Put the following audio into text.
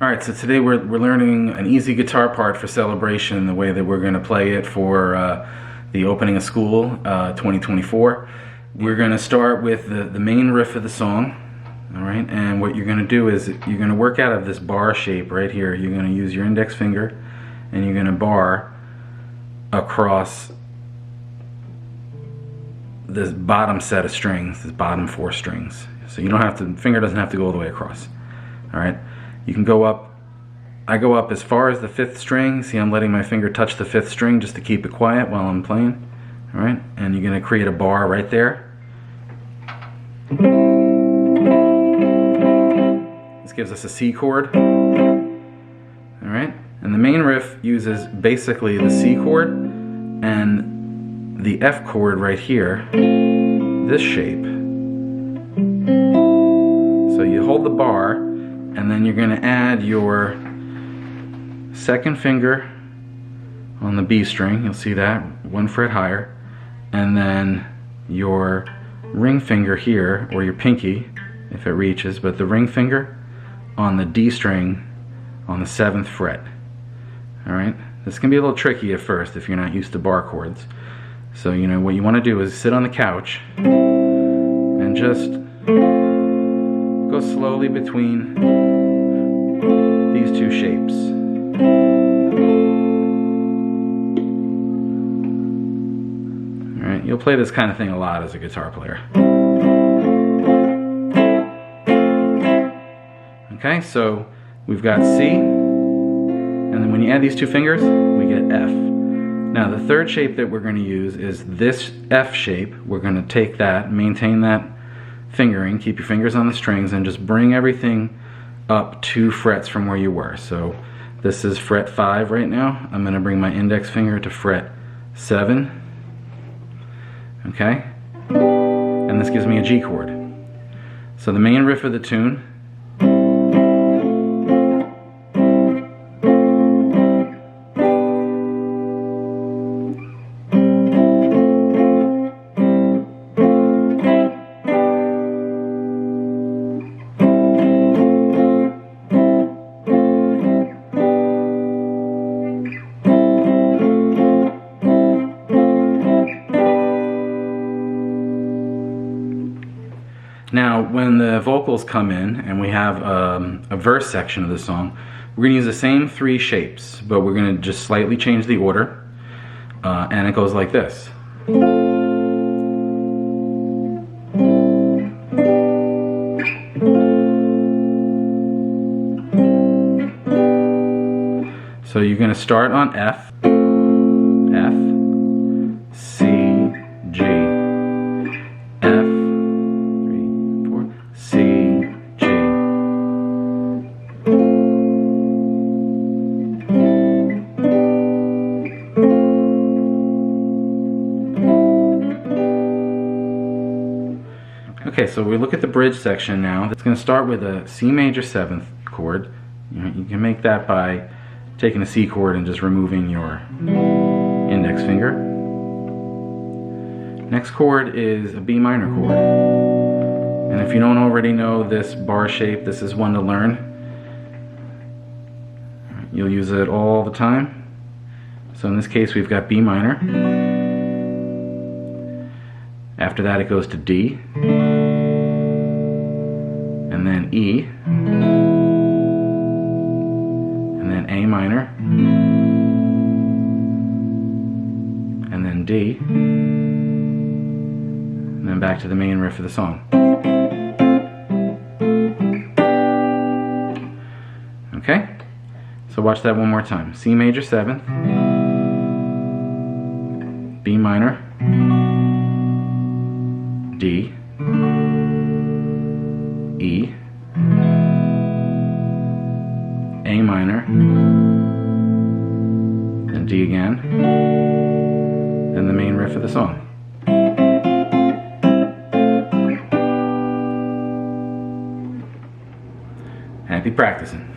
Alright, so today we're learning an easy guitar part for Celebration, the way that we're going to play it for the opening of school 2024. We're going to start with the main riff of the song. Alright, and what you're going to do is you're going to work out of this bar shape right here. You're going to use your index finger and you're going to bar across this bottom set of strings, this bottom 4 strings. So you don't have to, finger doesn't have to go all the way across. Alright, you can go up, I go up as far as the 5th string. See, I'm letting my finger touch the 5th string just to keep it quiet while I'm playing. Alright, and you're going to create a bar right there. This gives us a C chord. Alright, and the main riff uses basically the C chord and the F chord right here, this shape. So you hold the bar, and then you're going to add your 2nd finger on the B string. You'll see that, 1 fret higher. And then your ring finger here, or your pinky, if it reaches, but the ring finger on the D string on the 7th fret. Alright, this can be a little tricky at first if you're not used to bar chords. So, you know, what you want to do is sit on the couch and just go slowly between these 2 shapes. Alright, you'll play this kind of thing a lot as a guitar player. Okay, so we've got C, and then when you add these 2 fingers, we get F. Now the 3rd shape that we're going to use is this F shape. We're going to take that, maintain that fingering, keep your fingers on the strings, and just bring everything up 2 frets from where you were. So this is fret 5 right now. I'm going to bring my index finger to fret 7. Okay? And this gives me a G chord. So the main riff of the tune . Now, when the vocals come in and we have a verse section of the song, we're going to use the same 3 shapes, but we're going to just slightly change the order, and it goes like this. So you're going to start on F, F, C, G, F, C, G. Okay, so we look at the bridge section now. It's going to start with a C major 7th chord. You can make that by taking a C chord and just removing your index finger. Next chord is a B minor chord. And if you don't already know this bar shape, this is one to learn. You'll use it all the time. So in this case we've got B minor. After that it goes to D. And then E. And then A minor. And then D. And then back to the main riff of the song. Okay, so watch that one more time. C major 7th, B minor, D, E, A minor, then D again, then the main riff of the song. Happy practicing.